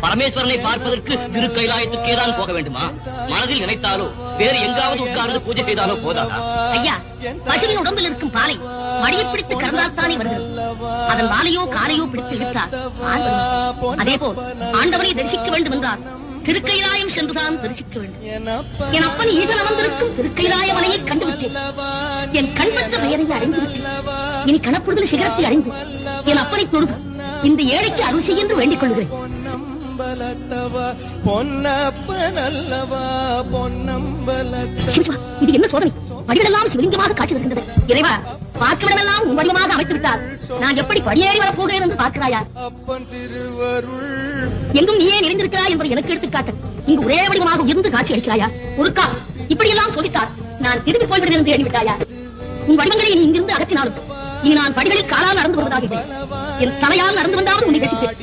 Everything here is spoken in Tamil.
பரமேஸ்வரனை பார்ப்பதற்கு திரு கைலாயத்துக்கே தான் போக வேண்டுமா? மனதில் நினைத்தாலோ வேறு எங்காவது உட்கார்ந்து பூஜை செய்தாலோ போதாதா? ஐயா, பசுவின் உடம்பில் இருக்கும் பாலை மடியை பிடித்து கறந்தால்தானே வருகிறது. அதன் வாலையோ காலையோ பிடித்து இழுத்தால் பால் வரும். அதே போல் ஆண்டவனை தரிசிக்க வேண்டும் என்றால் திருக்கைலாயம் சென்றுதான் தரிசிக்க வேண்டும். என் அப்பன் ஈசன் அமர்ந்திருக்கும் திருக்கைலாய மலையை கண்டுவிட்டேன். என் கண்பற்ற பெயரை அறிந்துவிட்டேன். இனி கணப்புறுதல் சிகரத்தை அறிந்து என் அப்பனை தொழுது இந்த ஏழைக்கு அருள் செய்ய என்று வேண்டிக் கொள்கிறேன். இது என்ன சோதனை? படிகளெல்லாம் சிவலிங்கமாக காட்சி வருகின்றது. இறைவா, பார்க்கவிடமெல்லாம் உன் வடிவமாக அமைத்து விட்டால் நான் எப்படி படியேறி வரப் போகிறேன் என்று பார்க்கிறாயா? எங்கும் நீயே நிறைந்திருக்கிறாய் என்பதை எனக்கு எடுத்துக்காட்டு. இங்கு ஒரே வடிவமாக இருந்து காட்சி அளிக்கிறாயா? ஒருக்கா இப்படியெல்லாம் சோதித்தால் நான் திரும்பி போய்விடுவேன் என்று எண்ணிவிட்டாயா? உன் வடிவங்களை நீ இங்கிருந்து அகற்றினாலும் இனி நான் படிகளில் காலால் நடந்து வருவதாக என் தலையால் நடந்து வந்தாலும் உன்னை ரசித்தேன்.